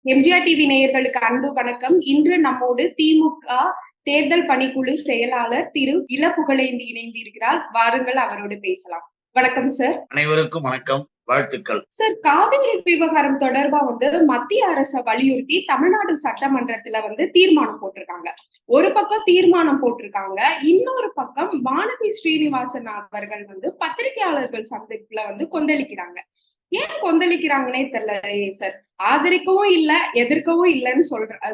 MGR TV நேயர்களுக்கு அன்பு வணக்கம். இன்று நம்மோடு திமுக தேர்தல் பணிக்குழு செயலாளர் திரு இள புகழேந்தி இணைந்திருக்கிறார். வாருங்கள் அவரோடு பேசலாம். வணக்கம் சார். அனைவருக்கும் வணக்கம், வாழ்த்துக்கள். சார், காவிரி விவகாரம் தொடர்பா மத்திய அரசை வலியுறுத்தி தமிழ்நாடு சட்டமன்றத்துல தீர்மானம் போட்டிருக்காங்க. ஒரு பக்கம் தீர்மானம் போட்டிருக்காங்க, இன்னொரு பக்கம் வானதி ஸ்ரீனிவாசன் அவர்கள் பத்திரிகையாளர்கள் சந்திப்புல கொந்தளிக்கிறாங்க. ஏன் கொந்தளிக்கிறாங்கன்னே தெரியல சார். ஆதரிக்கவும் இல்ல, எதிர்க்கவும் இல்லைன்னு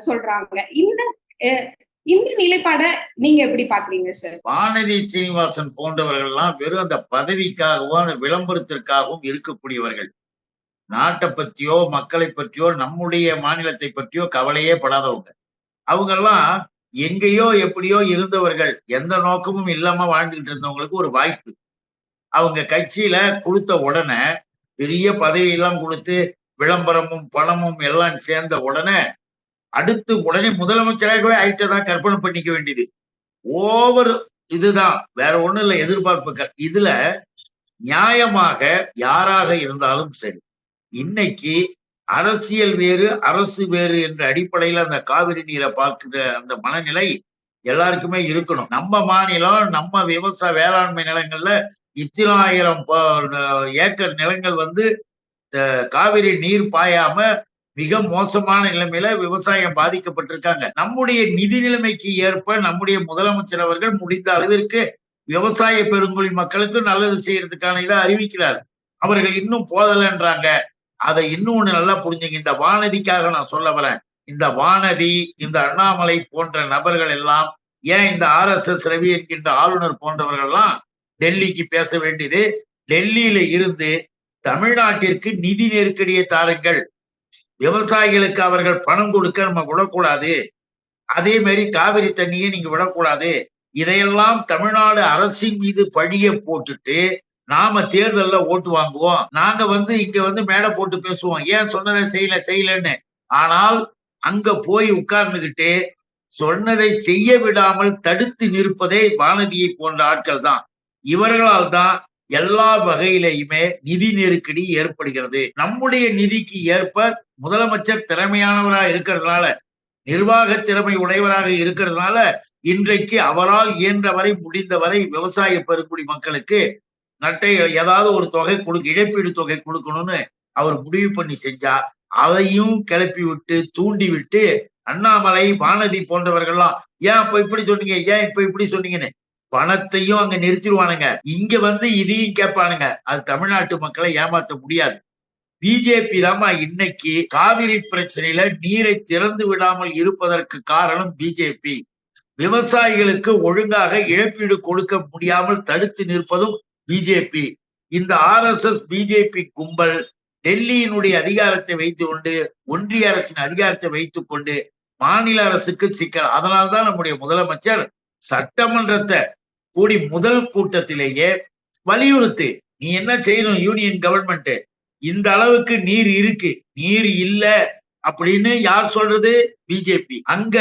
சொல்றாங்க. இந்த நிலைப்பாட நீங்க எப்படி பாக்குறீங்க சார்? வானதி சீனிவாசன் போன்றவர்கள் எல்லாம் வெறும் அந்த பதவிக்காகவும் அந்த விளம்பரத்திற்காகவும் இருக்கக்கூடியவர்கள். நாட்டை பத்தியோ மக்களை பற்றியோ நம்முடைய மாநிலத்தை பற்றியோ கவலையே படாதவங்க. அவங்க எல்லாம் எங்கேயோ எப்படியோ இருந்தவர்கள், எந்த நோக்கமும் இல்லாம வாழ்ந்துகிட்டு இருந்தவங்களுக்கு ஒரு வாய்ப்பு. அவங்க கட்சியில கொடுத்த உடனே பெரிய பதவியெல்லாம் கொடுத்து விளம்பரமும் பணமும் எல்லாம் சேர்ந்த உடனே அடுத்து உடனே முதலமைச்சராகவே ஆயிட்டதான் கற்பனை பண்ணிக்க வேண்டியது. ஓவர் இதுதான், வேற ஒண்ணும் இல்ல எதிர்பார்ப்புகள். இதுல நியாயமாக யாராக இருந்தாலும் சரி, இன்னைக்கு அரசியல் வேறு அரசு வேறு என்ற அடிப்படையில அந்த காவிரி நீரை பார்க்கிற அந்த மனநிலை எல்லாருக்குமே இருக்கணும். நம்ம மாநிலம், நம்ம விவசாய வேளாண்மை நிலங்கள்ல இத்தனாயிரம் ஏக்கர் நிலங்கள் காவிரி நீர் பாயாம மிக மோசமான நிலைமையில விவசாயம் பாதிக்கப்பட்டிருக்காங்க. நம்முடைய நிதி நிலைமைக்கு ஏற்ப நம்முடைய முதலமைச்சர் அவர்கள் முடிந்த அளவிற்கு விவசாய பெருங்குடி மக்களுக்கு நல்லது செய்யறதுக்கான இதை அறிவிக்கிறார். அவர்கள் இன்னும் போதலன்றாங்க. அதை இன்னும் ஒண்ணு நல்லா புரிஞ்சுங்க. இந்த வானதிக்காக நான் சொல்ல வரேன். இந்த வானதி, இந்த அண்ணாமலை போன்ற நபர்கள் எல்லாம் ஏன் இந்த RSS ரவி என்கின்ற ஆளுநர் போன்றவர்கள் எல்லாம் டெல்லிக்கு பேச வேண்டியது? டெல்லியில இருந்து தமிழ்நாட்டிற்கு நிதி நெருக்கடியை தாருங்கள், விவசாயிகளுக்கு அவர்கள் பணம் கொடுக்க நம்ம விடக்கூடாது, அதே மாதிரி காவிரி தண்ணியை நீங்க விடக்கூடாது, இதையெல்லாம் தமிழ்நாடு அரசின் மீது பழிய போட்டுட்டு நாம தேர்தல்ல ஓட்டு வாங்குவோம், நாங்க இங்க மேடை போட்டு பேசுவோம், ஏன் சொன்னதை செய்யலன்னு. ஆனால் அங்க போய் உட்கார்ந்துகிட்டு சொன்னதை செய்ய விடாமல் தடுத்து நிற்பதே வானதியை போன்ற ஆட்கள் தான். இவர்களால் தான் எல்லா வகையிலையுமே நிதி நெருக்கடி ஏற்படுகிறது. நம்முடைய நிதிக்கு ஏற்ப முதலமைச்சர் திறமையானவராக இருக்கிறதுனால, நிர்வாக திறமை உடையவராக இருக்கிறதுனால இன்றைக்கு அவரால் இயன்றவரை முடிந்தவரை விவசாய பெருங்குடி மக்களுக்கு ஏதாவது ஒரு தொகை இழப்பீடு தொகை கொடுக்கணும்னு அவர் முடிவு பண்ணி செஞ்சா, அதையும் கிளப்பி விட்டு தூண்டி விட்டு அண்ணாமலை வானதி போன்றவர்கள்லாம் ஏன் இப்ப இப்படி சொன்னீங்க, ஏன் இப்ப இப்படி சொன்னீங்கன்னு பணத்தையும் அங்க நிறுத்திடுவானுங்க. இங்க இதையும் கேட்பானுங்க. அது தமிழ்நாட்டு மக்களை ஏமாத்த முடியாது. பிஜேபி தாமா இன்னைக்கு காவிரி பிரச்சனையில நீரை திறந்து விடாமல் இருப்பதற்கு காரணம் பிஜேபி. விவசாயிகளுக்கு ஒழுங்காக இழப்பீடு கொடுக்க முடியாமல் தடுத்து நிற்பதும் பிஜேபி. இந்த RSS பிஜேபி கும்பல் டெல்லியினுடைய அதிகாரத்தை வைத்துக் கொண்டு, ஒன்றிய அரசின் அதிகாரத்தை வைத்துக் கொண்டு மாநில அரசுக்கு சிக்கல். அதனால்தான் நம்முடைய முதலமைச்சர் சட்டமன்றத்தை கூடி முதல் கூட்டத்திலேயே வலியுறுத்து, நீ என்ன செய்யணும் யூனியன் கவர்மெண்ட், இந்த அளவுக்கு நீர் இருக்கு, நீர் இல்ல அப்படின்னு யார் சொல்றது? பிஜேபி. அங்க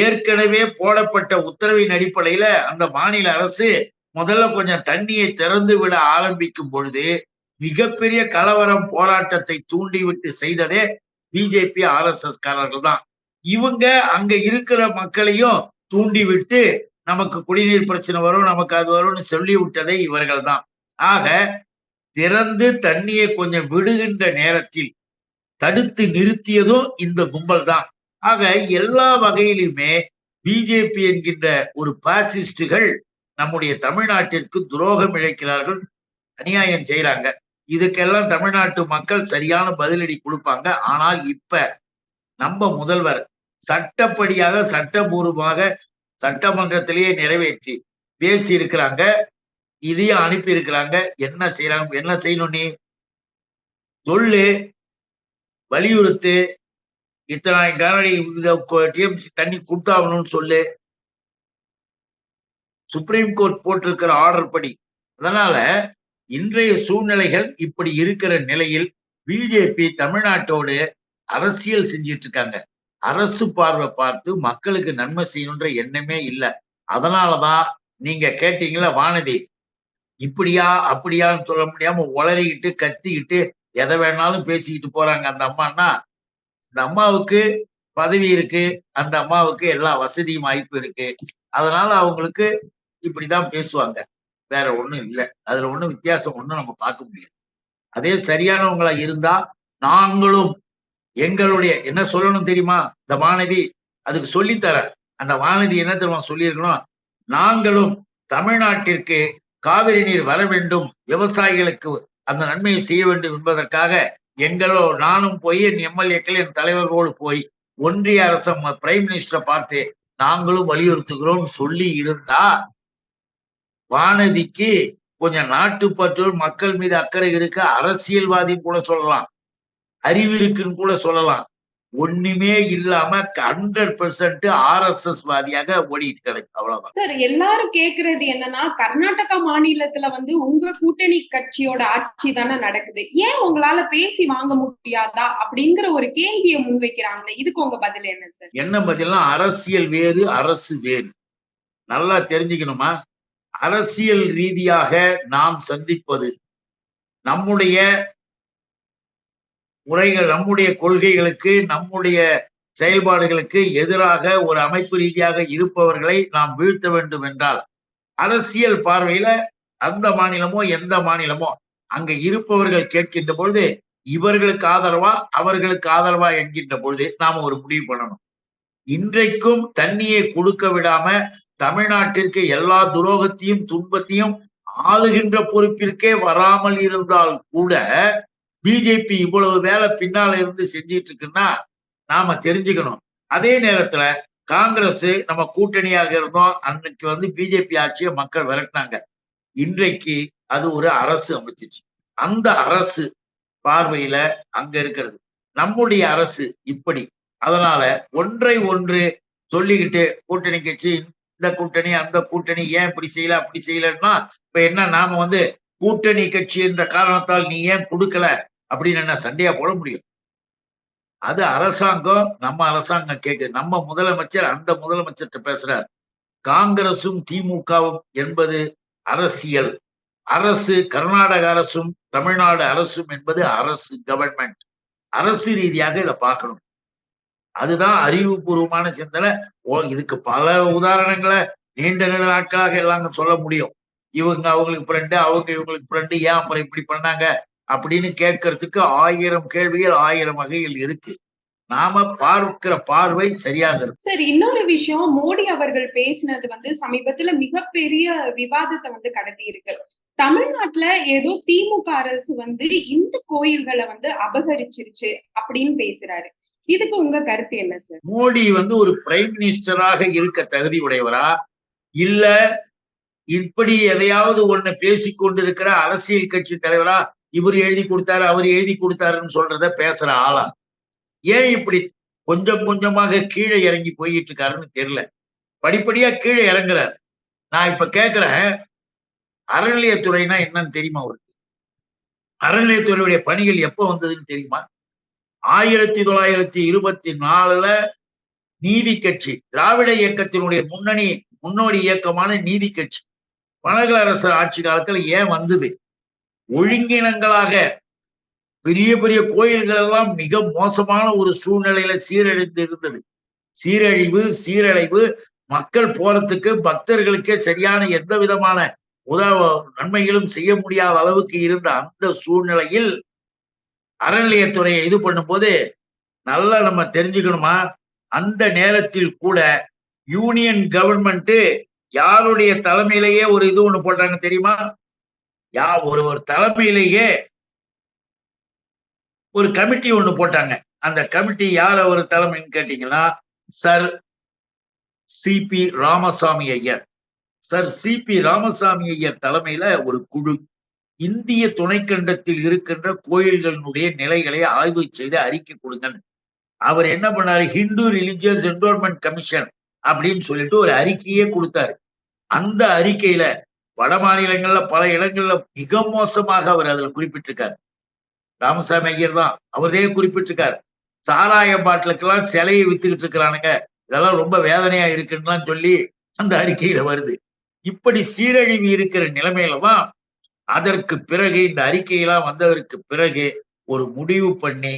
ஏற்கனவே போடப்பட்ட உத்தரவின் அடிப்படையில அந்த மாநில அரசு முதல்ல கொஞ்சம் தண்ணியை திறந்து விட ஆரம்பிக்கும் பொழுது மிகப்பெரிய கலவரம் போராட்டத்தை தூண்டிவிட்டு செய்ததே பிஜேபி RSS காரர்கள் தான். இவங்க அங்க இருக்கிற மக்களையும் தூண்டி விட்டு நமக்கு குடிநீர் பிரச்சனை வரும், நமக்கு அது வரும்னு சொல்லி விட்டதே இவர்கள் தான். ஆக திறந்து தண்ணியை கொஞ்சம் விடுகின்ற நேரத்தில் தடுத்து நிறுத்தியதும் இந்த கும்பல் தான். ஆக எல்லா வகையிலுமே பிஜேபி என்கின்ற ஒரு பாசிஸ்டுகள் நம்முடைய தமிழ்நாட்டிற்கு துரோகம் இழைக்கிறார்கள், அநியாயம் செய்யறாங்க. இதுக்கெல்லாம் தமிழ்நாட்டு மக்கள் சரியான பதிலடி கொடுப்பாங்க. ஆனால் இப்ப நம்ம முதல்வர் சட்டப்படியாக சட்டபூர்வமாக சட்டமன்றத்திலேயே நிறைவேற்றி பேசி இருக்கிறாங்க, இதையும் அனுப்பி இருக்கிறாங்க. என்ன செய்யறாங்க? என்ன செய்யணும்? நீ சொல்லு, வலியுறுத்து, இத்தனை கனடி டிஎம்சி தண்ணி கொடுத்தாகணும்னு சொல்லு. சுப்ரீம் கோர்ட் போட்டிருக்கிற ஆர்டர் படி. அதனால இன்றைய சூழ்நிலைகள் இப்படி இருக்கிற நிலையில் பிஜேபி தமிழ்நாட்டோடு அரசியல் செஞ்சிட்டு இருக்காங்க. அரசு பார்வை பார்த்து மக்களுக்கு நன்மை செய்யணுன்ற எண்ணமே இல்லை. அதனாலதான் நீங்க கேட்டீங்களா, வானதி இப்படியா அப்படியான்னு சொல்ல முடியாம உளறிக்கிட்டு கத்திக்கிட்டு எதை வேணாலும் பேசிக்கிட்டு போறாங்க அந்த அம்மான்னா. இந்த அம்மாவுக்கு பதவி இருக்கு, அந்த அம்மாவுக்கு எல்லா வசதியும் வாய்ப்பு இருக்கு. அதனால அவங்களுக்கு இப்படிதான் பேசுவாங்க. வேற ஒண்ணும் இல்ல. அதுல ஒண்ணும் வித்தியாசம் ஒண்ணும் நம்ம பார்க்க முடியாது. அதே சரியானவங்களா இருந்தா, நாங்களும் எங்களுடைய என்ன சொல்லணும் தெரியுமா? இந்த வானதி அதுக்கு சொல்லி தரேன். அந்த வானதி என்ன தெரியுமா சொல்லியிருக்கணும்? நாங்களும் தமிழ்நாட்டிற்கு காவிரி நீர் வர வேண்டும், விவசாயிகளுக்கு அந்த நன்மையை செய்ய வேண்டும் என்பதற்காக நானும் போய் என் எம்எல்ஏக்கள், என் தலைவர்களோடு போய் ஒன்றிய அரசு பிரைம் மினிஸ்டரை பார்த்து நாங்களும் வலியுறுத்துகிறோம் சொல்லி இருந்தா, வானதிக்கு கொஞ்சம் நாட்டுப்பற்று, மக்கள் மீது அக்கறை இருக்கு, அரசியல்வாதின்னு கூட சொல்லலாம், அறிவு இருக்குன்னு கூட சொல்லலாம். ஒண்ணுமே இல்லாம 100% ஆர்எஸ்எஸ் வாதியாக ஓடிட்டு கிடக்கு. அவ்வளவுதான். சார், எல்லாரும் கேக்குறது என்னன்னா, கர்நாடகா மாநிலத்துல வந்து உங்க கூட்டணி கட்சியோட ஆட்சி தானே நடக்குது. ஏன் உங்களால பேசி வாங்க முடியாதா அப்படிங்கிற ஒரு கேள்வியை முன்வைக்கிறாங்களே, இதுக்கு உங்க பதில் என்ன சார்? என்ன பதில்னா, அரசியல் வேறு, அரசு வேறு. நல்லா தெரிஞ்சுக்கணுமா? அரசியல் ரீதியாக நாம் சந்திப்பது நம்முடைய முறைகள், நம்முடைய கொள்கைகளுக்கு, நம்முடைய செயல்பாடுகளுக்கு எதிராக ஒரு அமைப்பு ரீதியாக இருப்பவர்களை நாம் வீழ்த்த வேண்டும் என்றால், அரசியல் பார்வையில அந்த மாநிலமோ எந்த மாநிலமோ அங்க இருப்பவர்கள் கேட்கின்ற பொழுது இவர்களுக்கு ஆதரவா அவர்களுக்கு ஆதரவா என்கின்ற பொழுது நாம ஒரு முடிவு பண்ணணும். இன்றைக்கும் தண்ணியை கொடுக்க விடாம தமிழ்நாட்டிற்கு எல்லா துரோகத்தையும் துன்பத்தையும் ஆளுகின்ற பொறுப்பிற்கே வராமல் இருந்தால் கூட பிஜேபி இவ்வளவு வேலை பின்னால இருந்து செஞ்சிட்டு இருக்குன்னா நாம தெரிஞ்சுக்கணும். அதே நேரத்துல காங்கிரஸ் நம்ம கூட்டணியாக இருந்தோம். அன்னைக்கு வந்து பிஜேபி ஆட்சியை மக்கள் விரட்டினாங்க. இன்றைக்கு அது ஒரு அரசு அமைச்சிச்சு. அந்த அரசு பார்வையில அங்க இருக்கிறது. நம்முடைய அரசு இப்படி. அதனால ஒன்றை ஒன்று சொல்லிக்கிட்டு கூட்டணி கட்சி, இந்த கூட்டணி அந்த கூட்டணி ஏன் இப்படி செய்யல அப்படி செய்யலன்னா, இப்ப என்ன நாம வந்து கூட்டணி கட்சி என்ற காரணத்தால் நீ ஏன் கொடுக்கல அப்படின்னு என்ன சண்டையா போட முடியும்? அது அரசாங்கம், நம்ம அரசாங்கம் கேக்குது. நம்ம முதலமைச்சர் அந்த முதலமைச்சர்கிட்ட பேசுறார். காங்கிரசும் திமுகவும் என்பது அரசியல். அரசு கர்நாடக அரசும் தமிழ்நாடு அரசும் என்பது அரசு கவர்மெண்ட். அரசு ரீதியாக இதை பார்க்கணும். அதுதான் அறிவுபூர்வமான சிந்தனை. இதுக்கு பல உதாரணங்களை நீண்ட நீண்ட நாட்களாக எல்லாம் சொல்ல முடியும். இவங்க அவங்களுக்கு ஃப்ரெண்டு, அவங்க இவங்களுக்கு ஃப்ரெண்டு, ஏன் அப்புறம் இப்படி பண்ணாங்க அப்படின்னு கேட்கறதுக்கு 1000 கேள்விகள் 1000 வகைகள் இருக்கு. நாம பார்க்கிற பார்வை சரியாக இருக்கும். சரி, இன்னொரு விஷயம், மோடி அவர்கள் பேசினது வந்து சமீபத்துல மிகப்பெரிய விவாதத்தை வந்து கடத்தி இருக்கு. தமிழ்நாட்டுல ஏதோ திமுக அரசு வந்து இந்து கோயில்களை வந்து அபகரிச்சிருச்சு அப்படின்னு பேசுறாரு. இதுக்கு உங்க கருத்து என்ன சார்? மோடி வந்து ஒரு பிரைம் மினிஸ்டராக இருக்க தகுதி உடையவரா, இல்ல இப்படி எதையாவது ஒண்ணு பேசிக் கொண்டிருக்கிற அரசியல் கட்சி தலைவரா, இவர் எழுதி கொடுத்தாரு அவர் எழுதி கொடுத்தாருன்னு சொல்றத பேசுற ஆளா? ஏன் இப்படி கொஞ்சம் கொஞ்சமாக கீழே இறங்கி போயிட்டு இருக்காருன்னு தெரியல. படிப்படியா கீழே இறங்குறாரு. நான் இப்ப கேட்கிறேன், அறநிலையத்துறைனா என்னன்னு தெரியுமா அவருக்கு? அறநிலையத்துறையுடைய பணிகள் எப்ப வந்ததுன்னு தெரியுமா? 1924ல நீதி கட்சி, திராவிட இயக்கத்தினுடைய முன்னோடி இயக்கமான நீதி கட்சி பனகல் அரசு ஆட்சி காலத்துல ஏன் வந்தது? ஒழுங்கினங்களாக பெரிய பெரிய கோயில்கள் எல்லாம் மிக மோசமான ஒரு சூழ்நிலையில சீரழிந்து இருந்தது. சீரழிவு, மக்கள் போறதுக்கு பக்தர்களுக்கே சரியான எந்த விதமான நன்மைகளும் செய்ய முடியாத அளவுக்கு இருந்த அந்த சூழ்நிலையில் அறநிலையத்துறையை இது பண்ணும்போது நல்லா நம்ம தெரிஞ்சுக்கணுமா, அந்த நேரத்தில் கூட யூனியன் கவர்மெண்ட் யாருடைய தலைமையிலேயே ஒரு இது ஒண்ணு போட்டாங்க தெரியுமா? ஒரு தலைமையிலேயே ஒரு கமிட்டி ஒண்ணு போட்டாங்க. அந்த கமிட்டி யார் ஒரு தலைமைன்னு கேட்டீங்கன்னா, Sir C P Ramaswamy Iyer. Sir C P Ramaswamy Iyer தலைமையில ஒரு குழு இந்திய துணைக்கண்டத்தில் இருக்கின்ற கோயில்களுடைய நிலைகளை ஆய்வு செய்து அறிக்கை கொடுங்க. அவர் என்ன பண்ணாரு, ஹிந்து ரிலிஜியஸ் என்டோர்மெண்ட் கமிஷன் அப்படின்னு சொல்லிட்டு ஒரு அறிக்கையே கொடுத்தாரு. அந்த அறிக்கையில வட மாநிலங்கள்ல பல இடங்கள்ல மிக மோசமாக அவர் அதுல குறிப்பிட்டிருக்காரு. ராமசாமி ஐயர் தான் அவரே குறிப்பிட்டிருக்காரு. சாராய பாட்டிலுக்கெல்லாம் சிலையை வித்துக்கிட்டு இருக்கிறானுங்க, இதெல்லாம் ரொம்ப வேதனையா இருக்குன்னு சொல்லி அந்த அறிக்கையில வருது. இப்படி சீரழிவு இருக்கிற நிலைமையில தான் அதற்கு பிறகு இந்த அறிக்கையெல்லாம் வந்ததற்கு பிறகு ஒரு முடிவு பண்ணி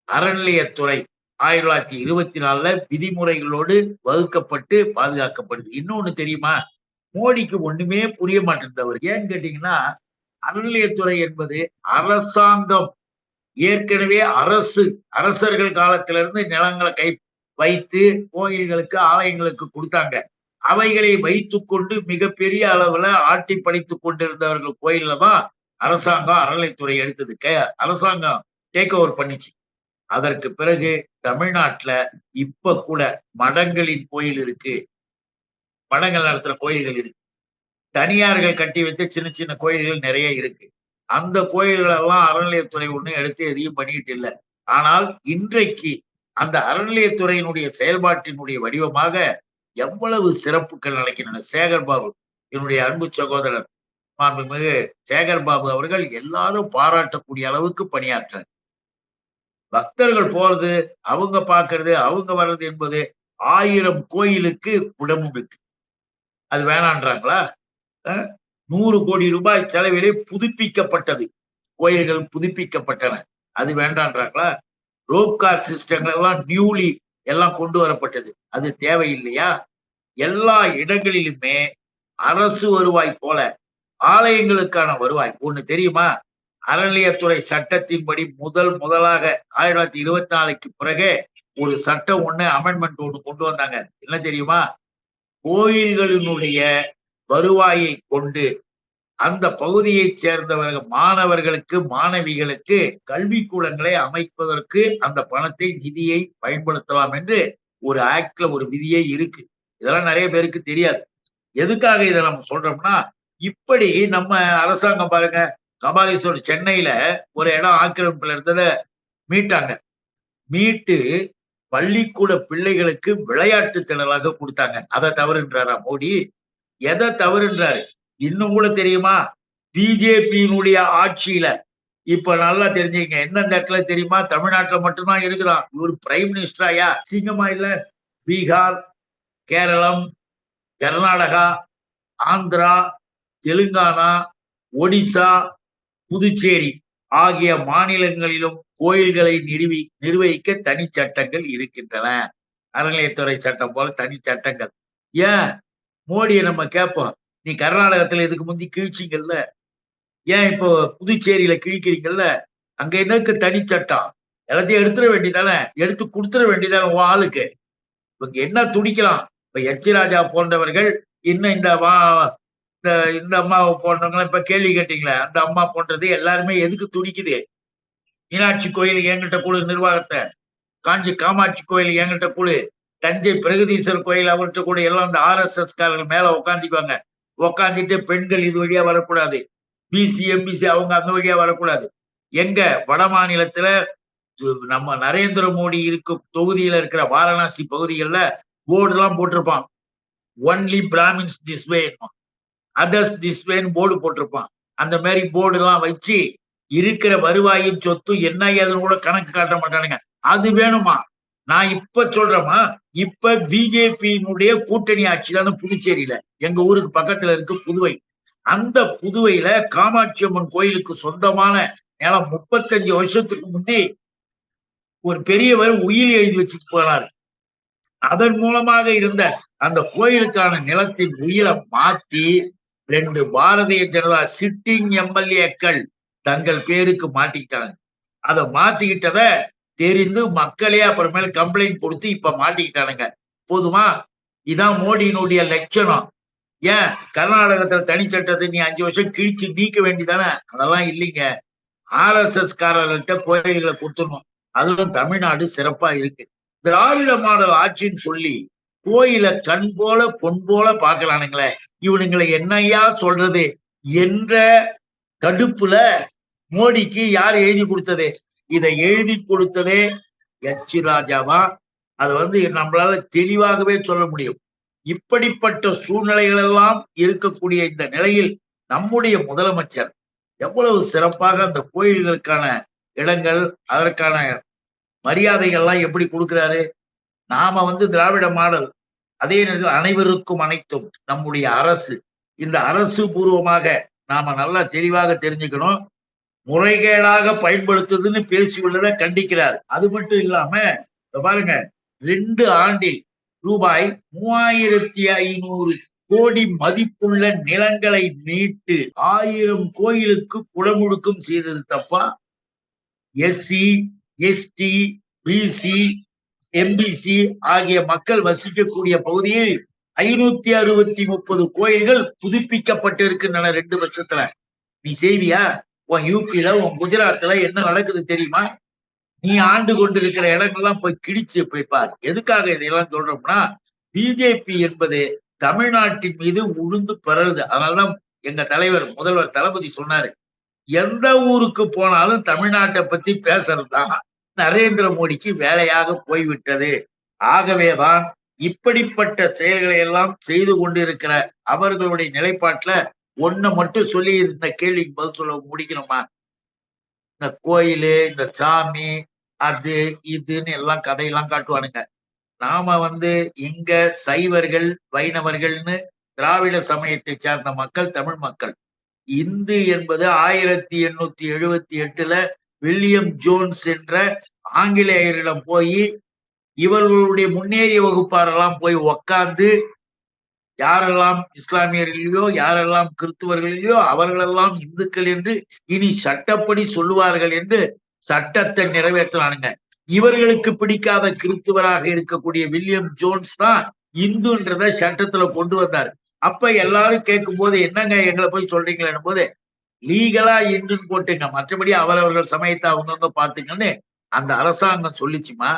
அறநிலையத்துறை 1924 விதிமுறைகளோடு வகுக்கப்பட்டு பாதுகாக்கப்படுது. இன்னொன்னு தெரியுமா? மோடிக்கு ஒண்ணுமே புரிய மாட்டேங்குது. ஏன்னு கேட்டீங்கன்னா, அறநிலையத்துறை என்பது அரசாங்கம் ஏற்கனவே அரசர்கள் காலத்திலிருந்து நிலங்களை வைத்து கோயில்களுக்கு ஆலயங்களுக்கு கொடுத்தாங்க. அவைகளை வைத்துக் கொண்டு மிகப்பெரிய அளவுல ஆட்டி படைத்துக் கொண்டிருந்தவர்கள் கோயில்ல தான் அரசாங்கம் அறநிலைத்துறை எடுத்தது. அரசாங்கம் டேக் ஓவர் பண்ணிச்சு. அதற்கு பிறகு தமிழ்நாட்டுல இப்ப கூட மடங்களின் கோயில் இருக்கு. மடங்கள் நடத்துற கோயில்கள் இருக்கு. தனியார்கள் கட்டி வைத்த சின்ன சின்ன கோயில்கள் நிறைய இருக்கு. அந்த கோயில்கள் எல்லாம் அறநிலையத்துறை ஒண்ணு எடுத்து எதையும் பண்ணிட்டு இல்லை. ஆனால் இன்றைக்கு அந்த அறநிலையத்துறையினுடைய செயல்பாட்டினுடைய வடிவமாக எவ்வளவு சிறப்புகள் நடக்கின்றன. சேகர்பாபு, என்னுடைய அன்பு சகோதரர் மாண்புமிகு சேகர்பாபு அவர்கள் எல்லாரும் பாராட்டக்கூடிய அளவுக்கு பணியாற்றார். பக்தர்கள் போறது, அவங்க பாக்குறது, அவங்க வர்றது என்பது 1000 கோயிலுக்கு குடமும் இருக்கு. அது வேணான்றாங்களா? 100 கோடி ரூபாய் செலவிலே புதுப்பிக்கப்பட்டது. கோயில்கள் புதுப்பிக்கப்பட்டன. அது வேண்டான்றாங்களா? ரோப்கார் சிஸ்டங்கள் எல்லாம் நியூலி எல்லாம் கொண்டு வரப்பட்டது. அது தேவையில்லையா? எல்லா இடங்களிலுமே அரசு வருவாய் போல ஆலயங்களுக்கான வருவாய் ஒண்ணு தெரியுமா? அறநிலையத்துறை சட்டத்தின்படி முதலாக 1924க்கு பிறகு ஒரு சட்டம் ஒண்ணு அமெண்ட்மெண்ட் ஒண்ணு கொண்டு வந்தாங்க. என்ன தெரியுமா? கோயில்களினுடைய வருவாயை கொண்டு அந்த பகுதியைச் சேர்ந்தவர்கள் மாணவர்களுக்கு மாணவிகளுக்கு கல்விக்கூடங்களை அமைப்பதற்கு அந்த பணத்தை நிதியை பயன்படுத்தலாம் என்று ஒரு ஆக்ட்ல ஒரு விதியே இருக்கு. இதெல்லாம் நிறைய பேருக்கு தெரியாது. எதுக்காக இதை நம்ம சொல்றோம்னா, இப்படி நம்ம அரசாங்கம் பாருங்க, கபாலீஸ்வரர் சென்னையில ஒரு இடம் ஆக்கிரமிப்புல இருந்ததை மீட்டாங்க. மீட்டு பள்ளிக்கூட பிள்ளைகளுக்கு விளையாட்டு திடலாக கொடுத்தாங்க. அதை தவறுன்றாரா மோடி? எதை தவறுன்றாரு? இன்னும் கூட தெரியுமா? பிஜேபியினுடைய ஆட்சியில இப்ப நல்லா தெரிஞ்சுங்க, எந்தெந்த இடத்துல தெரியுமா? தமிழ்நாட்டுல மட்டும்தான் இருக்குதான். இவர் பிரைம் மினிஸ்டராயா? சிங்கமா இல்ல? பீகார், கேரளம், கர்நாடகா, ஆந்திரா, தெலுங்கானா, ஒடிசா, புதுச்சேரி ஆகிய மாநிலங்களிலும் கோயில்களை நிர்வகிக்க தனி சட்டங்கள் இருக்கின்றன. அறநிலையத்துறை சட்டம் போல தனி சட்டங்கள். ஏன் மோடியை நம்ம கேட்போம், நீ கர்நாடகத்துல இதுக்கு முந்தி கிழிச்சிங்கல்ல, ஏன் இப்போ புதுச்சேரியில கிழிக்கிறீங்கல்ல? அங்க என்னக்கு தனி சட்டம்? எல்லாத்தையும் எடுத்துட வேண்டியதானே, எடுத்து கொடுத்துட வேண்டியதானே உன் ஆளுக்கு. இவங்க என்ன துடிக்கலாம்? இப்ப எச் ராஜா போன்றவர்கள் இன்னும் இந்த அம்மாவை போன்றவங்க இப்ப கேள்வி கேட்டீங்களே, அந்த அம்மா போன்றது எல்லாருமே எதுக்கு துடிக்குது? மீனாட்சி கோயில் என்கிட்ட குழு நிர்வாகத்தை, காஞ்சி காமாட்சி கோயில் என்கிட்ட குழு, தஞ்சை பிரகதீஸ்வரர் கோயில் அவர்கிட்ட கூட எல்லாம் இந்த RSS காரர்கள் மேல உட்காந்துக்குவாங்க. உட்காந்துட்டு பெண்கள் இது வழியா வரக்கூடாது, பிசி எம்பிசி அவங்க அந்த வழியா வரக்கூடாது. எங்க வட மாநிலத்துல நம்ம நரேந்திர மோடி இருக்கும் தொகுதியில இருக்கிற வாரணாசி பகுதிகளில் போர்டு எல்லாம் போட்டிருப்பான். Only Brahmins this way, others this வேன்னு போர்டு போட்டிருப்பான். அந்த மாதிரி போர்டு எல்லாம் வச்சு இருக்கிற வருவாயும் சொத்து என்ன ஏதுன்னு கூட கணக்கு காட்ட மாட்டானுங்க. அது வேணுமா? நான் இப்ப சொல்றேமா, இப்ப பிஜேபியினுடைய கூட்டணி ஆட்சி தானே புதுச்சேரியில, எங்க ஊருக்கு பக்கத்துல இருக்கு புதுவை. அந்த புதுவையில காமாட்சி அம்மன் கோயிலுக்கு சொந்தமான நிலம் 35 வருஷத்துக்கு முந்தி ஒரு பெரியவர் உயிர் எழுதி வச்சுட்டு போனாரு. அதன் மூலமாக இருந்த அந்த கோயிலுக்கான நிலத்தின் உயிரை மாத்தி 2 பாரதிய ஜனதா சிட்டிங் எம்எல்ஏக்கள் தங்கள் பேருக்கு மாட்டிக்கிட்டாங்க. அதை மாத்திக்கிட்டத தெரிந்து மக்களே அப்புறமேல கம்ப்ளைண்ட் கொடுத்து இப்ப மாட்டிக்கிட்டானுங்க. போதுமா? இதான் மோடியினுடைய லட்சணம். ஏன் கர்நாடகத்துல தனிச்சட்டத்தை நீ 5 வருஷம் கிழிச்சு நீக்க வேண்டிதானே? அதெல்லாம் இல்லைங்க. RSS காரர்கள்ட்ட கோயில்களை கொடுத்துடணும். அதுவும் தமிழ்நாடு சிறப்பா இருக்கு. திராவிட மாடல் ஆட்சின்னு சொல்லி கோயிலை கண் போல பொன் போல பாக்குறானுங்களே, இவனுங்களை என்னையா சொல்றது என்ற கடுப்புல மோடிக்கு யார் எழுதி கொடுத்தது? இதை எழுதி கொடுத்ததே எச் ராஜாவா? அது நம்மளால தெளிவாகவே சொல்ல முடியும். இப்படிப்பட்ட சூழ்நிலைகள் எல்லாம் இருக்கக்கூடிய இந்த நிலையில் நம்முடைய முதலமைச்சர் எவ்வளவு சிறப்பாக அந்த கோயில்களுக்கான இடங்கள், அதற்கான மரியாதைகள்லாம் எப்படி கொடுக்கிறாரு. நாம திராவிட மாடல், அதே நேரத்தில் அனைவருக்கும் அனைத்தும் நம்முடைய அரசு. இந்த அரசு பூர்வமாக நாம நல்லா தெளிவாக தெரிஞ்சுக்கணும். முறைகேடாக பயன்படுத்துதுன்னு பேசியுள்ளதை கண்டிக்கிறார். அது மட்டும் இல்லாம பாருங்க, 2 ஆண்டில் ரூபாய் 3500 கோடி மதிப்புள்ள நிலங்களை மீட்டு 1000 கோயிலுக்கு குடமுழுக்கும் செய்தது தப்பா? எஸ்சி, எஸ்டி, பிசி, எம்பிசி ஆகிய மக்கள் வசிக்கக்கூடிய பகுதியில் 530 கோயில்கள் புதுப்பிக்கப்பட்டிருக்கின்றன 2 வருஷத்துல. நீ செய்வியா? உன் யூபியில, உன் குஜராத்ல என்ன நடக்குது தெரியுமா? நீ ஆண்டு கொண்டிருக்கிற இடங்கள்லாம் போய் கிழிச்சு போய் பார். எதுக்காக இதையெல்லாம் சொல்றோம்னா, பிஜேபி என்பது தமிழ்நாட்டின் மீது உழுந்து பிறழுது. அதனாலதான் எங்க தலைவர் முதல்வர் தளபதி சொன்னாரு, எந்த ஊருக்கு போனாலும் தமிழ்நாட்டை பத்தி பேசுறதுதான் நரேந்திர மோடிக்கு வேலையாக போய்விட்டது. ஆகவேதான் இப்படிப்பட்ட செயல்களை எல்லாம் செய்து கொண்டிருக்கிற அவர்களுடைய நிலைப்பாட்டுல ஒண்ண மட்டும் சொல்லி இந்த கேள்விக்கு பதில் சொல்ல முடிக்கணுமா? இந்த கோயிலு, இந்த சாமி, அது இதுன்னு எல்லாம் கதையெல்லாம் காட்டுவானுங்க. நாம இங்க சைவர்கள், வைணவர்கள்னு திராவிட சமயத்தை சார்ந்த மக்கள், தமிழ் மக்கள். இந்து என்பது 1878ல வில்லியம் ஜோன்ஸ் என்ற ஆங்கிலேயரிடம் போய் இவர்களுடைய முன்னேறிய வகுப்பாரெல்லாம் போய் உக்காந்து யாரெல்லாம் இஸ்லாமியர்களையோ யாரெல்லாம் கிறிஸ்துவர்களையோ அவர்களெல்லாம் இந்துக்கள் என்று இனி சட்டப்படி சொல்லுவார்கள் என்று சட்டத்தை நிறைவேற்றினானுங்க. இவர்களுக்கு பிடிக்காத கிறிஸ்துவராக இருக்கக்கூடிய வில்லியம் ஜோன்ஸ் தான் இந்துன்றத சட்டத்துல கொண்டு வந்தார். அப்ப எல்லாரும் கேட்கும் போது, என்னங்க எங்களை போய் சொல்றீங்களேன்னு போது, லீகலா இந்துன்னு போட்டுங்க, மற்றபடி அவரவர்கள் சமயத்தை அவங்கவுங்க பாத்துங்கன்னு அந்த அரசாங்கம் சொல்லிச்சுமா.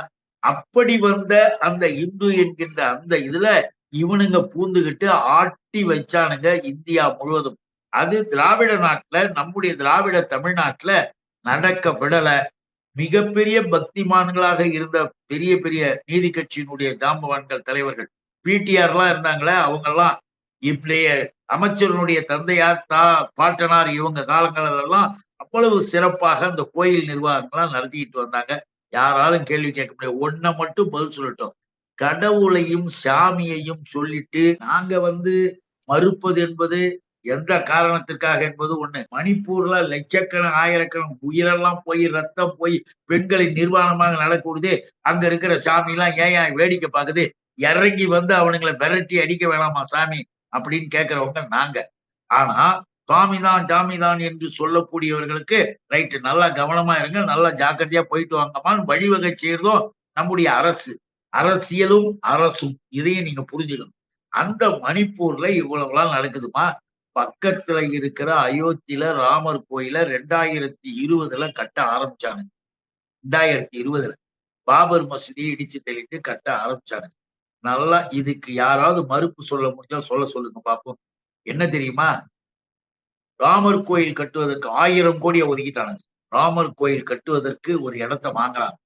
அப்படி வந்த அந்த இந்து என்கின்ற அந்த இதுல இவனுங்க பூந்துகிட்டு ஆட்டி வச்சானுங்க இந்தியா முழுவதும். அது திராவிட நாட்டுல, நம்முடைய திராவிட தமிழ்நாட்டுல நடக்க விடல. மிகப்பெரிய பக்திமான்களாக இருந்த பெரிய பெரிய நீதி கட்சியினுடைய ஜாம்பவான்கள் தலைவர்கள் பிடிஆர் எல்லாம் இருந்தாங்களே, அவங்க எல்லாம் இப்படிய அமைச்சர்களுடைய தந்தையார், பாட்டனார் இவங்க காலங்களெல்லாம் அவ்வளவு சிறப்பாக அந்த கோயில் நிர்வாகங்கள்லாம் நடத்திக்கிட்டு வந்தாங்க. யாராலும் கேள்வி கேட்க முடியாது. ஒன்ன மட்டும் பதில் சொல்லட்டும், கடவுளையும் சாமியையும் சொல்லிட்டு நாங்க மறுப்பது என்பது எந்த காரணத்திற்காக என்பது ஒண்ணு. மணிப்பூர்ல லட்சக்கணக்கான ஆயிரக்கணக்கான உயிரெல்லாம் போய் ரத்தம் போய் பெண்களின் நிர்வாணமாக நடக்கூடுது. அங்க இருக்கிற சாமி எல்லாம் ஏன் வேடிக்கை பாக்குது? இறங்கி அவனுங்களை விரட்டி அடிக்க வேணாமா சாமி அப்படின்னு கேட்கிறவங்க நாங்க. ஆனா சாமிதான் என்று சொல்லக்கூடியவர்களுக்கு ரைட்டு, நல்லா கவனமா இருங்க, நல்லா ஜாக்கிரதையா போயிட்டு வாங்கம்மான்னு வழிவகை செய்யறதும் நம்முடைய அரசு. அரசியலும் அரசும் இதையும் நீங்க புரிஞ்சுக்கணும். அந்த மணிப்பூர்ல இவ்வளவுலாம் நடக்குதுமா. பக்கத்துல இருக்கிற அயோத்தியில ராமர் கோயில 2020ல கட்ட ஆரம்பிச்சானுங்க. 2020ல பாபர் மசூதியை இடிச்சு தள்ளிட்டு கட்ட ஆரம்பிச்சானுங்க. நல்லா இதுக்கு யாராவது மறுப்பு சொல்ல முடிஞ்சா சொல்லுங்க பாப்போம். என்ன தெரியுமா? ராமர் கோயில் கட்டுவதற்கு 1000 கோடியை ஒதுக்கிட்டானுங்க. ராமர் கோயில் கட்டுவதற்கு ஒரு இடத்தை வாங்குறாங்க.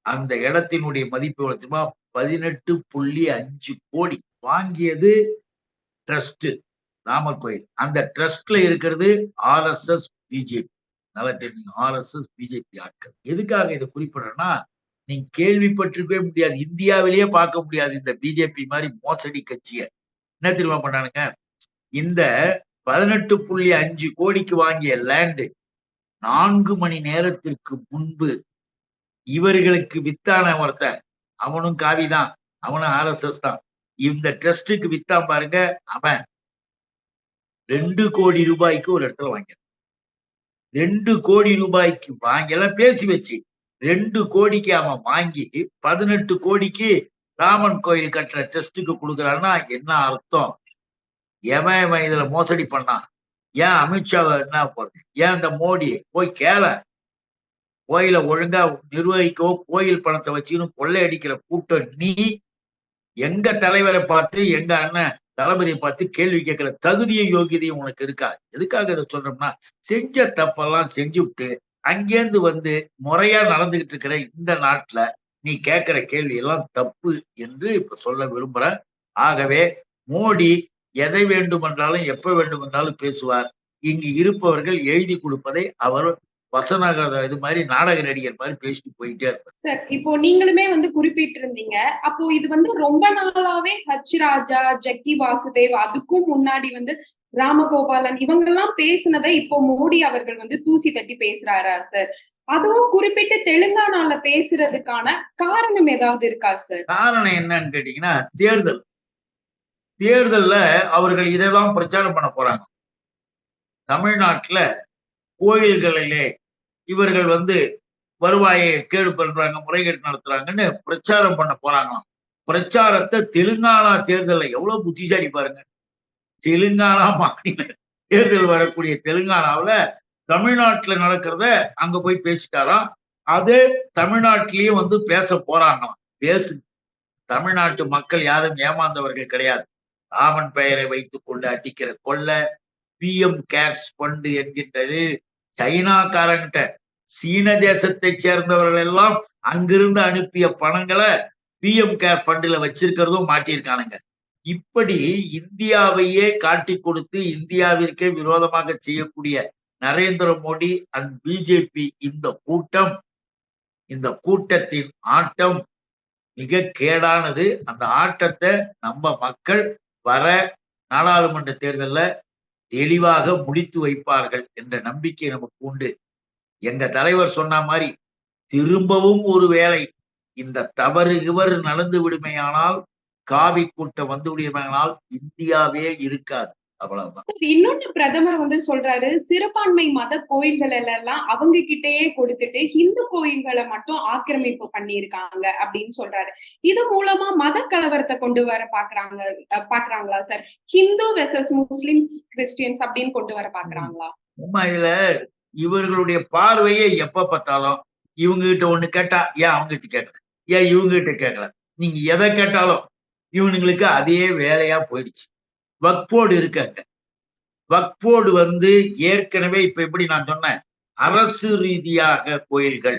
அந்த இடத்தினுடைய மதிப்பு எவ்வளவு தெரியுமா? 18.5 கோடி. வாங்கியது ட்ரஸ்ட் ராமர் கோயில். அந்த ட்ரஸ்ட்ல இருக்கிறது RSS பிஜேபி. நல்லா தெரியுங்க, RSS பிஜேபி ஆட்கள். எதுக்காக இதை குறிப்பிடுறேன்னா, நீங்க கேள்விப்பட்டிருக்கவே முடியாது, இந்தியாவிலேயே பார்க்க முடியாது இந்த பிஜேபி மாதிரி மோசடி கட்சிய. என்ன தெரியுமா பண்ணானுங்க? இந்த 18.5 கோடிக்கு வாங்கிய லேண்டு 4 மணி நேரத்திற்கு முன்பு இவர்களுக்கு வித்தான ஒருத்தன், அவனும் காவிதான், அவனும் RSS தான். இந்த ட்ரஸ்டுக்கு வித்தான் பாருங்க, அவன் 2 கோடி ரூபாய்க்கு ஒரு இடத்துல வாங்கினான். 2 கோடி ரூபாய்க்கு வாங்கலாம் பேசி வச்சு 2 கோடிக்கு அவன் வாங்கி 18 கோடிக்கு ராமன் கோயில் கட்டுற ட்ரஸ்டுக்கு கொடுக்குறான்னா என்ன அர்த்தம்? எவன் இதுல மோசடி பண்ணான்? ஏன் அமித்ஷாவை என்ன போறது? ஏன் இந்த மோடி போய் கேள? கோயில ஒழுங்கா நிர்வகிக்கோ, கோயில் பணத்தை வச்சுன்னு கொள்ளையடிக்கிற கூட்டம் நீ. எங்க தலைவரை பார்த்து, எங்க அண்ணன் தளபதியை பார்த்து கேள்வி கேட்கிற தகுதியும் யோகியதையும் உனக்கு இருக்கா? எதுக்காக இதை சொல்றோம்னா, செஞ்ச தப்பெல்லாம் செஞ்சுவிட்டு அங்கேருந்து முறையா நடந்துகிட்டு இருக்கிற இந்த நாட்டுல நீ கேட்கிற கேள்வி எல்லாம் தப்பு என்று இப்ப சொல்ல விரும்புறேன். ஆகவே மோடி எதை வேண்டுமென்றாலும் எப்ப வேண்டுமென்றாலும் பேசுவார். இங்கு இருப்பவர்கள் எழுதி கொடுப்பதை அவர் வசனகத இது மாதிரி நாடக நடிகர் மாதிரி பேசிட்டு போயிட்டே இருப்பார். சார், இப்போ நீங்களுமே குறிப்பிட்டு இருந்தீங்க. அப்போ இது ரொம்ப நாளாவே ஹச் ராஜா, ஜக்கி வாசுதேவ், அதுக்கும் முன்னாடி ராமகோபாலன் இவங்கெல்லாம் பேசுனதை இப்போ மோடி அவர்கள் வந்து தூசி தட்டி பேசுறாரா சார்? அதுவும் குறிப்பிட்டு தெலுங்கானால பேசுறதுக்கான காரணம் ஏதாவது இருக்கா சார்? காரணம் என்னன்னு கேட்டீங்கன்னா, தேர்தல்ல அவர்கள் இதைதான் பிரச்சாரம் பண்ண போறாங்க. தமிழ்நாட்டுல கோயில்களிலே இவர்கள் வந்து வருவாயை கேடு பண்றாங்க, முறைகேடு நடத்துறாங்கன்னு பிரச்சாரம் பண்ண போறாங்களாம். பிரச்சாரத்தை தெலுங்கானா தேர்தல்ல எவ்வளவு புத்திசாலி பாருங்க. தெலுங்கானா மாநில தேர்தல் வரக்கூடிய தெலுங்கானாவுல தமிழ்நாட்டுல நடக்கிறத அங்க போய் பேசிட்டாராம். அது தமிழ்நாட்டிலேயே வந்து பேச போறாங்களாம். பேசு தமிழ்நாட்டு மக்கள் யாரும் ஏமாந்தவர்கள் கிடையாது. ராமன் பெயரை வைத்துக் கொண்டு அடிக்கிற கொள்ளை, பிஎம் கேர்ஸ் ஃபண்ட் என்கின்றது சைனாக்காரங்கிட்ட சீன தேசத்தைச் சேர்ந்தவர்கள் எல்லாம் அங்கிருந்து அனுப்பிய பணங்களை பிஎம் கேர் ஃபண்ட்ல வச்சிருக்கிறதும் மாட்டியிருக்கானுங்க. இப்படி இந்தியாவையே காட்டிக் கொடுத்து இந்தியாவிற்கே விரோதமாக செய்யக்கூடிய நரேந்திர மோடி அண்ட் பிஜேபி இந்த கூட்டத்தின் ஆட்டம் மிக கேடானது. அந்த ஆட்டத்தை நம்ம மக்கள் வர நாடாளுமன்ற தேர்தல்ல தெளிவாக முடித்து வைப்பார்கள் என்ற நம்பிக்கை நமக்கு உண்டு. எங்க தலைவர் சொன்ன மாதிரி திரும்பவும் ஒரு வேளை இந்த தவறு நடந்து விடுமையானால், காவி கூட்டம் வந்து விடுமையானால் இந்தியாவே இருக்காது. அவ்வளவுதான். இன்னொன்னு பிரதமர் வந்து சொல்றாரு, சிறுபான்மை மத கோயில்கள் எல்லாம் அவங்க கிட்டயே கொடுத்துட்டு ஹிந்து கோயில்களை மட்டும் ஆக்கிரமிப்பு பண்ணியிருக்காங்க அப்படின்னு சொல்றாரு. இது மூலமா மத கலவரத்தை கொண்டு வர பாக்குறாங்களா சார்? ஹிந்து வெர்சஸ் முஸ்லிம் கிறிஸ்டியன்ஸ் அப்படின்னு கொண்டு வர பாக்குறாங்களா? இதுல இவர்களுடைய பார்வையே எப்ப பார்த்தாலும் இவங்க கிட்ட ஒண்ணு கேட்டா ஏன் அவங்க கிட்ட கேட்கல, ஏன் இவங்க கிட்ட கேட்கல, நீங்க எதை கேட்டாலும் இவனுங்களுக்கு அதே வேலையா போயிடுச்சு. வக்ஃபோர்டு இருக்காங்க. வக்ஃபோர்டு வந்து ஏற்கனவே இப்ப எப்படி நான் சொன்னேன், அரசு ரீதியாக கோயில்கள்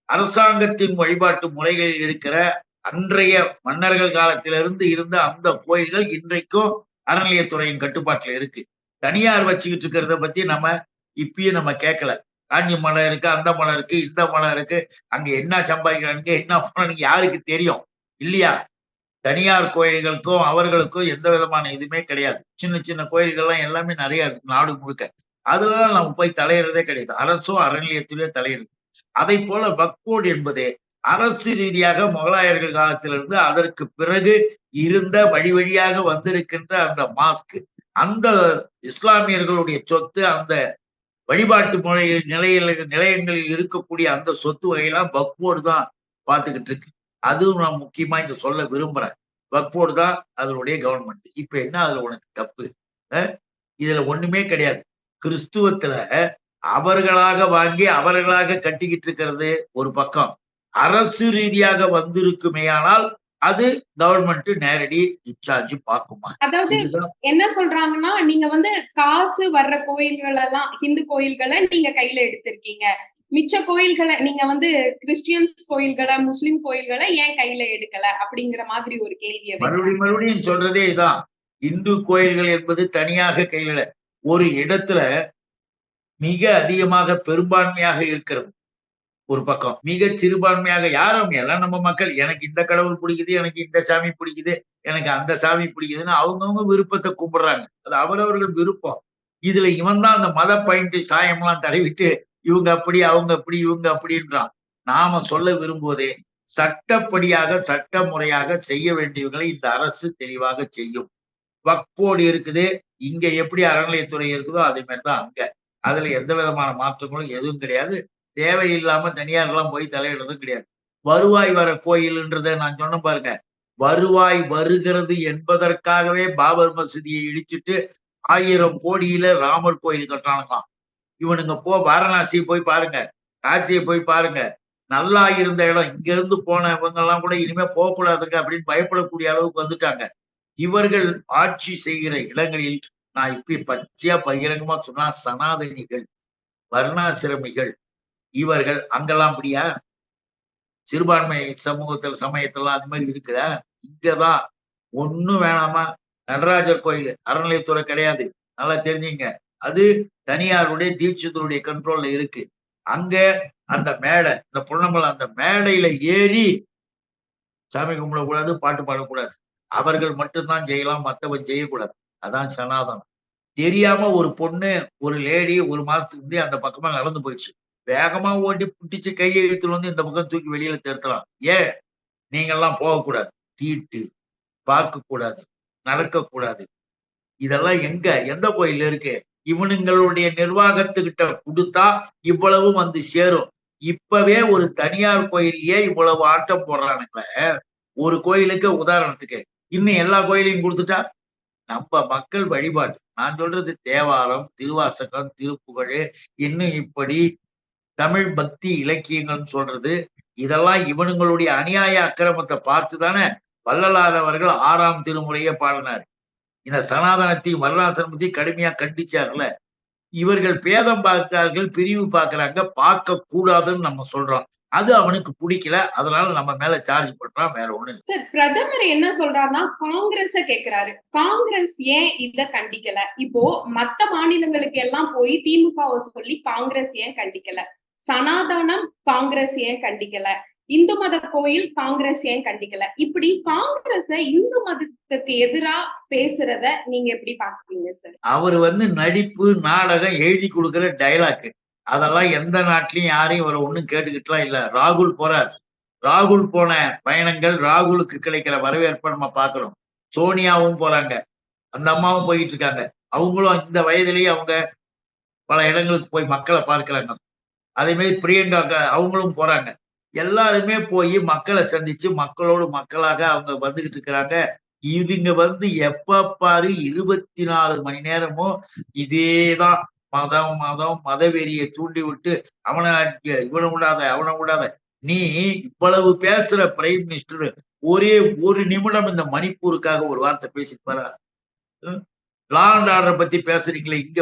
அரசாங்கத்தின் வழிபாட்டு முறைகளில் இருக்கிற அன்றைய மன்னர்கள் காலத்திலிருந்து இருந்த அந்த கோயில்கள் இன்றைக்கும் அறநிலையத்துறையின் கட்டுப்பாட்டுல இருக்கு. தனியார் வச்சுக்கிட்டு இருக்கிறத பத்தி நம்ம இப்பயும் நம்ம கேட்கல. காஞ்சி மலை இருக்கு, அந்த மலை இருக்கு, இந்த மலை இருக்கு, அங்க என்ன சம்பாதிக்கிறானுங்க, என்ன பண்ணானுங்க யாருக்கு தெரியும் இல்லையா? தனியார் கோயில்களுக்கும் அவர்களுக்கும் எந்த விதமான இதுவுமே கிடையாது. சின்ன சின்ன கோயில்கள்லாம் எல்லாமே நிறைய இருக்கு நாடு முழுக்க. அதுலலாம் நம்ம போய் தலையிடுறதே கிடையாது. அரசும் அறநிலையத்திலே தலையிடுது. அதை போல வக்ஃபோர்டு என்பது அரசு ரீதியாக முகலாயர்கள் காலத்திலிருந்து அதற்கு பிறகு இருந்த வழி வழியாக வந்திருக்கின்ற அந்த மாஸ்க், அந்த இஸ்லாமியர்களுடைய சொத்து, அந்த வழிபாட்டு முறையில் நிலையங்களில் இருக்கக்கூடிய அந்த சொத்து வகையெல்லாம் வக்ஃபோர்டு தான் பார்த்துக்கிட்டு இருக்கு. அதுவும் நான் முக்கியமா இங்க சொல்ல விரும்புறேன். வக்ஃபோர்டு தான் அதனுடைய கவர்மெண்ட். இப்ப என்ன அதுல உனக்கு தப்பு? இதுல ஒண்ணுமே கிடையாது. கிறிஸ்துவத்துல அவர்களாக வாங்கி அவர்களாக கட்டிக்கிட்டு இருக்கிறது ஒரு பக்கம். அரசு ரீதியாக வந்திருக்குமேயானால் அது கவர்மெண்ட் நேரடி இன்சார்ஜ் பாக்குமா? அதாவது என்ன சொல்றாங்கன்னா, நீங்க வந்து காசு வர்ற கோயில்கள் எல்லாம் ஹிந்து கோயில்களை நீங்க கையில எடுத்திருக்கீங்க, மிச்ச கோயில்களை நீங்க வந்து கிறிஸ்டியன்ஸ் கோயில்களை முஸ்லிம் கோயில்களை ஏன் கையில எடுக்கல அப்படிங்கிற மாதிரி ஒரு கேள்வியை மறுபடியும் சொல்றதே இதான். இந்து கோயில்கள் என்பது தனியாக கையில ஒரு இடத்துல மிக அதிகமாக பெரும்பான்மையாக இருக்கிறது ஒரு பக்கம், மிக சிறுபான்மையாக யாரும் எல்லாம் நம்ம மக்கள், எனக்கு இந்த கடவுள் பிடிக்குது, எனக்கு இந்த சாமி பிடிக்குது, எனக்கு அந்த சாமி பிடிக்குதுன்னு அவங்கவுங்க விருப்பத்தை கும்பிடுறாங்க. அது அவரவர்கள் விருப்பம். இதுல இவன் தான் அந்த மத பாயிண்ட் சாயம்லாம் தடவிட்டு இவங்க அப்படி அவங்க அப்படி இவங்க அப்படின்றான். நாம சொல்ல விரும்புவதே சட்டப்படியாக சட்ட முறையாக செய்ய வேண்டியவர்களை இந்த அரசு தெளிவாக செய்யும். வக்ஃபோர்டு இருக்குது, இங்க எப்படி அறநிலையத்துறை இருக்குதோ அதே மாதிரிதான் அங்க. அதுல எந்த விதமான மாற்றங்களும் எதுவும் கிடையாது. தேவையில்லாம தனியார்லாம் போய் தலையிடுறதும் கிடையாது. வருவாய் வர கோயில்ன்றத நான் சொன்ன பாருங்க, வருவாய் வருகிறது என்பதற்காகவே பாபர் மசூதியை இடிச்சிட்டு 1000 கோடியில ராமர் கோயில் கட்டுறானுங்களாம். இவனுங்க வாரணாசி போய் பாருங்க, காட்சியை போய் பாருங்க, நல்லா இருந்த இடம், இங்க இருந்து போன இவங்க எல்லாம் கூட இனிமே போகக்கூடாதுங்க அப்படின்னு பயப்படக்கூடிய அளவுக்கு வந்துட்டாங்க. இவர்கள் ஆட்சி செய்கிற இடங்களில் நான் இப்ப பச்சையா பகிரங்கமா சொன்னா சனாதனிகள், வர்ணாசிரமிகள், இவர்கள் அங்கெல்லாம் அப்படியா? சிறுபான்மை சமயத்தெல்லாம் அது மாதிரி இருக்குதா? இங்கதான் ஒண்ணும் வேணாமா? நடராஜர் கோயில் அறநிலையத்துறை கிடையாது, நல்லா தெரிஞ்சுங்க. அது தனியாருடைய தீட்சிதருடைய கண்ட்ரோல்ல இருக்கு. அங்க அந்த மேடை, இந்த பொன்னமலை அந்த மேடையில ஏறி சாமி கும்பிடக்கூடாது, பாட்டு பாடக்கூடாது. அவர்கள் மட்டும்தான் செய்யலாம், மற்றவன் செய்யக்கூடாது. அதான் சனாதனம். தெரியாம ஒரு பொண்ணு, ஒரு லேடி 1 மாசத்துக்கு முன்னாடி அந்த பக்கமா நடந்து போயிடுச்சு. வேகமா ஓட்டி புடிச்சு கைய இழுத்துட்டு வந்து இந்த பக்கம் தூக்கி வெளியில நிறுத்தலாம். ஏன் நீங்கலாம் போகக்கூடாது? தீட்டு, பார்க்கக்கூடாது, நடக்கக்கூடாது. இதெல்லாம் எங்க? எந்த கோயில்ல இருக்கு? இவனுங்களுடைய நிர்வாகத்துக்கிட்ட குடுத்தா இவ்வளவும் வந்து சேரும். இப்பவே ஒரு தனியார் கோயில்லயே இவ்வளவு ஆட்டம் போடுறானுங்களே, ஒரு கோயிலுக்கு உதாரணத்துக்கு. இன்னும் எல்லா கோயிலையும் குடுத்துட்டா, நம்ம மக்கள் வழிபாடு. நான் சொல்றது தேவாரம், திருவாசகம், திருப்புகழு, இன்னும் இப்படி தமிழ் பக்தி இலக்கியங்கள்னு சொல்றது. இதெல்லாம் இவனுங்களுடைய அநியாய அக்கிரமத்த பார்த்து தானே வள்ளலார் அவர்கள் 6ஆம் திருமுறையே பாடுனாரு. இந்த சனாதனத்தையும் வர்ணாசிரமத்தையும் கடுமையா கண்டிச்சார்ல. இவர்கள் பேதம் பார்க்கிறார்கள், பிரிவு பார்க்கிறாங்க. பார்க்கக் கூடாதுன்னு நம்ம சொல்றோம். அது அவனுக்கு புடிக்கல. அதனால நம்ம மேல சார்ஜ் பண்றான். வேற ஒண்ணும் இல்ல. சார் பிரதமர் என்ன சொல்றாருன்னா காங்கிரஸ கேக்குறாரு. காங்கிரஸ் ஏன் இத கண்டிக்கல? இப்போ மத்த மாநிலங்களுக்கு எல்லாம் போய் திமுகவை சொல்லி காங்கிரஸ் ஏன் கண்டிக்கல? சனாதனம் காங்கிரஸ் ஏன் கண்டிக்கல? இந்து மத கோயில் காங்கிரஸ் ஏன் கண்டிக்கல? இப்படி காங்கிரஸ இந்து மதத்துக்கு எதிரா பேசுறத நீங்க எப்படி பாக்குறீங்க சார்? அவரு நடிப்பு, நாடகம் எழுதி குடுக்குற டயலாக். அதெல்லாம் எந்த நாட்டிலயும் யாரையும் இவர ஒண்ணும் கேட்டுக்கிட்டுலாம் இல்ல. ராகுல் போறார். ராகுல் போன பயணங்கள், ராகுலுக்கு கிடைக்கிற வரவேற்ப நம்ம பார்க்கிறோம். சோனியாவும் போறாங்க. அந்த அம்மாவும் போயிட்டு இருக்காங்க. அவங்களும் இந்த வயதிலேயே அவங்க பல இடங்களுக்கு போய் மக்கள பார்க்கிறாங்க. அதே மாரி பிரியங்கா அவங்களும் போறாங்க. எல்லாருமே போயி மக்கள சந்திச்சு, மக்களோடு மக்களாக அவங்க வந்துகிட்டு இருக்கிறாங்க. இதுங்க எப்ப பாரு 24 மணி நேரமும் இதேதான். மதம், மதம், மதவெறிய தூண்டிவிட்டு, அவன அடிக்க, இவன விடாத, அவன விடாத. நீ இவ்வளவு பேசுற பிரைம் மினிஸ்டர் ஒரே 1 நிமிடம் இந்த மணிப்பூருக்காக ஒரு வார்த்தை பேசியிருப்பாரா? ம். லா அண்ட் ஆர்டர் பத்தி பேசுறீங்களே இங்க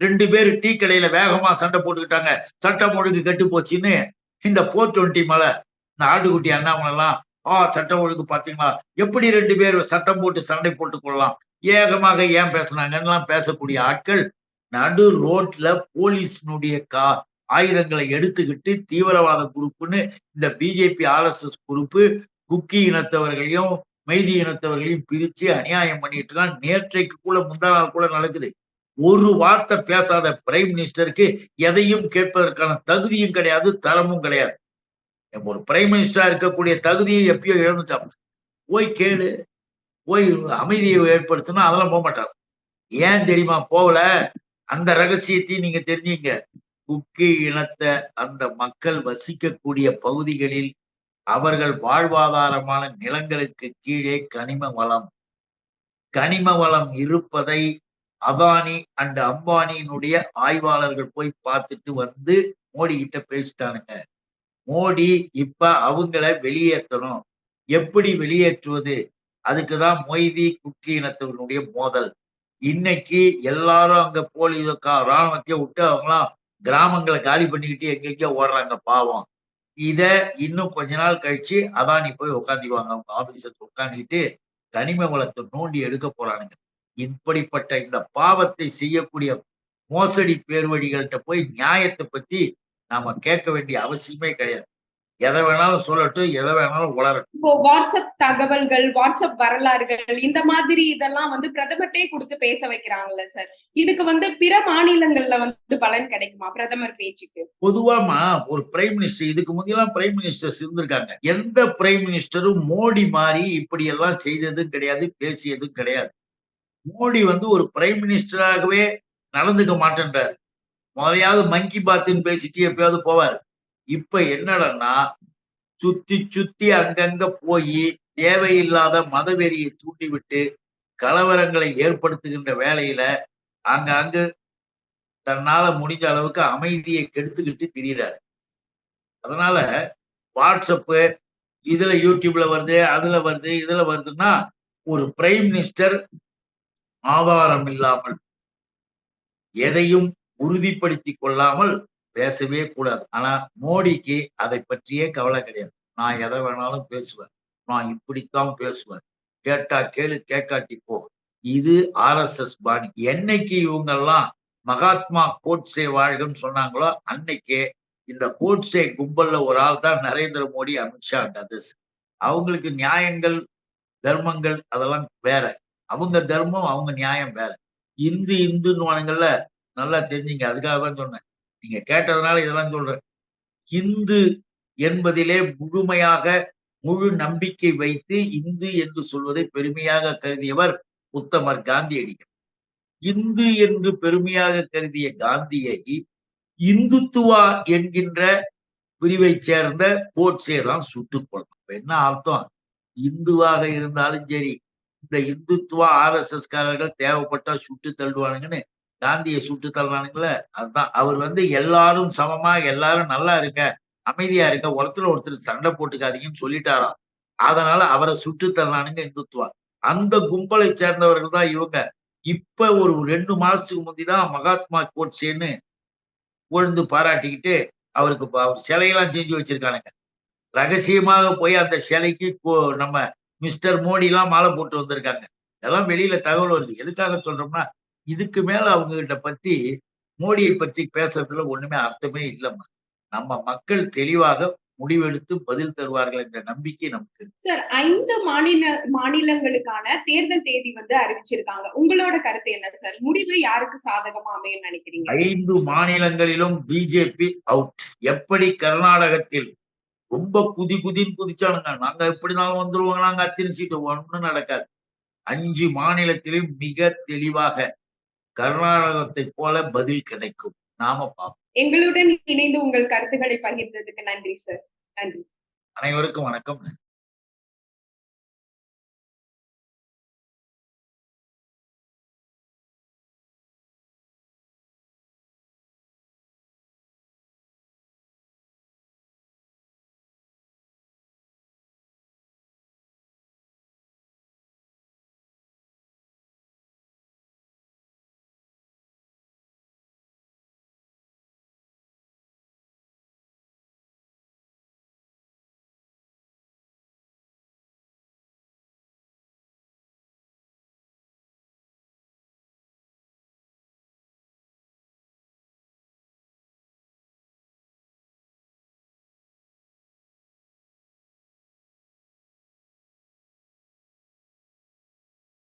2 பேரு டீ கடையில வேகமா சண்டை போட்டுக்கிட்டாங்க. சட்டம் ஒழுங்கு கெட்டு போச்சுன்னு இந்த 420 மேல இந்த ஆட்டுக்குட்டி அண்ணாமலைலாம், சட்டம் ஒழுங்கு பார்த்தீங்களா? எப்படி 2 பேர் சட்டம் போட்டு சண்டை போட்டுக் கொள்ளலாம்? ஏகமாக ஏன் பேசுனாங்கன்னுலாம் பேசக்கூடிய ஆட்கள், நடு ரோட்ல போலீஸினுடைய ஆயுதங்களை எடுத்துக்கிட்டு தீவிரவாத குரூப்ன்னு இந்த பிஜேபி, ஆர்எஸ்எஸ் குரூப் குக்கி இனத்தவர்களையும், மைதி இனத்தவர்களையும் பிரிச்சு அநியாயம் பண்ணிட்டு இருக்கான். நேற்றைக்கு கூட முந்தா நாள் கூட நடக்குது. ஒரு வார்த்தை பேசாத பிரைம் மினிஸ்டருக்கு எதையும் கேட்பதற்கான தகுதியும் கிடையாது, தரமும் கிடையாது. ஒரு பிரைம் மினிஸ்டரா இருக்கக்கூடிய தகுதியை எப்பயோ இழந்துட்டான். போய் கேளு, போய் அமைதியை ஏற்படுத்தினா அதெல்லாம் போகமாட்டார். ஏன் தெரியுமா போகல? அந்த ரகசியத்தையும் நீங்க தெரிஞ்சுங்க. குக்கி இனத்த அந்த மக்கள் வசிக்கக்கூடிய பகுதிகளில் அவர்கள் வாழ்வாதாரமான நிலங்களுக்கு கீழே கனிம வளம் இருப்பதை அதானி அண்ட் அம்பானியினுடைய ஆய்வாளர்கள் போய் பார்த்துட்டு மோடி கிட்ட பேசிட்டானுங்க. மோடி இப்ப அவங்கள வெளியேற்றணும். எப்படி வெளியேற்றுவது? அதுக்குதான் மொய்தி குக்கி இனத்தவர்களுடைய மோதல். இன்னைக்கு எல்லாரும் அங்க ராணுவத்தையே விட்டு அவங்களாம் கிராமங்களை காலி பண்ணிக்கிட்டு எங்கெங்கயோ ஓடுறாங்க பாவம். இத இன்னும் கொஞ்ச நாள் கழிச்சு அதானி போய் உட்காந்துக்குவாங்க. அவங்க ஆபீஸர்ஸ் உட்காந்துக்கிட்டு கனிம வளத்தை நோண்டி எடுக்க போறானுங்க. இப்படிப்பட்ட இந்த பாவத்தை செய்யக்கூடிய மோசடி பேர்வழிகள்ட்ட போய் நியாயத்தை பத்தி நாம கேட்க வேண்டிய அவசியமே கிடையாது. எதை வேணாலும் சொல்லட்டும், எதை வேணாலும் உளரட்டும். இப்போ வாட்ஸ்அப் தகவல்கள், வாட்ஸ்அப் வரலாறுகள் இந்த மாதிரி இதெல்லாம் பிரதமர்ட்டே கொடுத்து பேச வைக்கிறாங்கல்ல சார். இதுக்கு பிற மாநிலங்கள்ல பலன் கிடைக்குமா பிரதமர் பேச்சுக்கு? பொதுவாமா ஒரு பிரைம் மினிஸ்டர் இதுக்கு முன்னெல்லாம் பிரைம் மினிஸ்டர்ஸ் இருந்திருக்காங்க. எந்த பிரைம் மினிஸ்டரும் மோடி மாறி இப்படி எல்லாம் செய்ததும் கிடையாது, பேசியதும் கிடையாது. மோடி ஒரு பிரைம் மினிஸ்டராகவே நடந்துக்க மாட்டேன்றாரு. முதலையாவது மங்கி பாத்துன்னு பேசிட்டு எப்பயாவது போவாரு. இப்ப என்னடன்னா சுத்தி சுத்தி அங்கங்க போய் தேவையில்லாத மதவெறியை தூண்டிவிட்டு கலவரங்களை ஏற்படுத்துகின்ற வேலையில அங்கு தன்னால முடிஞ்ச அளவுக்கு அமைதியை கெடுத்துக்கிட்டு திரியிறாரு. அதனால வாட்ஸ்அப் இதுல யூடியூப்ல வருது, அதுல வருது, இதுல வருதுன்னா ஒரு பிரைம் மினிஸ்டர் ஆதாரம் இல்லாமல் எதையும் உறுதிப்படுத்திக் கொள்ளாமல் பேசவே கூடாது. ஆனா மோடிக்கு அதை பற்றியே கவலை கிடையாது. நான் எதை வேணாலும் பேசுவேன். நான் இப்படித்தான் பேசுவேன். கேட்டா கேளு, கேட்காட்டி போ. இது ஆர்எஸ்எஸ் பாணி. என்னைக்கு இவங்கெல்லாம் மகாத்மா கோட்சே வாழ்கன்னு சொன்னாங்களோ அன்னைக்கே இந்த கோட்சே கும்பல்ல ஒரு ஆள் தான் நரேந்திர மோடி, அமித்ஷா அண்ட் அதர்ஸ். அவங்களுக்கு நியாயங்கள், தர்மங்கள் அதெல்லாம் வேற. அவங்க தர்மம், அவங்க நியாயம் வேற. இந்துன்னுவானுங்கல்ல, நல்லா தெரிஞ்சுங்க. அதுக்காக தான் சொன்னேன். நீங்க கேட்டதுனால இதெல்லாம் சொல்றேன். இந்து என்பதிலே முழு நம்பிக்கை வைத்து இந்து என்று சொல்வதை பெருமையாக கருதியவர் உத்தமர் காந்தியடிகள். இந்து என்று பெருமையாக கருதிய காந்தியை இந்துத்துவா என்கின்ற பிரிவைச் சேர்ந்த கோட்சே தான் சுட்டுக் கொல்லணும். இப்ப என்ன அர்த்தம்? இந்துவாக இருந்தாலும் சரி, இந்த இந்துத்துவா RSS காரர்கள் தேவைப்பட்டா சுட்டு தள்ளுவானுங்கன்னு காந்தியை சுட்டு தள்ளுறானுங்களே, அதுதான். அவர் எல்லாரும் சமமா, எல்லாரும் நல்லா இருங்க, அமைதியா இருங்க, ஒருத்தர் ஒருத்தர் சண்டை போட்டுக்காதீங்கன்னு சொல்லிட்டாராம். அதனால அவரை சுட்டு தள்ளானுங்க இந்துத்துவா. அந்த கும்பலை சேர்ந்தவர்கள் தான் இவங்க. இப்ப ஒரு 2 மாசத்துக்கு முந்திதான் மகாத்மா கோட்சேன்னு புகழ்ந்து பாராட்டிக்கிட்டு அவருக்கு அவர் சிலையெல்லாம் செஞ்சு வச்சிருக்கானுங்க. ரகசியமாக போய் அந்த சிலைக்கு நம்ம மிஸ்டர் மோடி எல்லாம் மாலை போட்டு வந்திருக்காங்க. இதெல்லாம் வெளியில தகவல் வருது. எதுக்காக சொல்றோம்னா, இதுக்கு மேல அவங்ககிட்ட மோடியை பற்றி பேசுறதுல ஒண்ணுமே அர்த்தமே இல்லம்மா. நம்ம மக்கள் தெளிவாக முடிவெடுத்து பதில் தருவார்கள் என்ற நம்பிக்கை நமக்கு இருக்கு. சார், 5 மாநிலங்களுக்கான தேர்தல் தேதி அறிவிச்சிருக்காங்க. உங்களோட கருத்து என்ன சார்? முடிவு யாருக்கு சாதகமா அமையும்னு நினைக்கிறீங்க? 5 மாநிலங்களிலும் பிஜேபி அவுட். எப்படி கர்நாடகத்தில் ரொம்ப குதின்னு குதிச்சானுங்க. நாங்க எப்படினாலும் வந்துருவோம், நாங்க அத்தனை சீட்டு, ஒண்ணும் நடக்காது. 5 மாநிலத்திலும் மிக தெளிவாக கர்நாடகத்தைப் போல பதில் கிடைக்கும். நாம பார்ப்போம். எங்களுடன் இணைந்து உங்கள் கருத்துக்களை பகிர்ந்ததுக்கு நன்றி சார். நன்றி. அனைவருக்கும் வணக்கம்.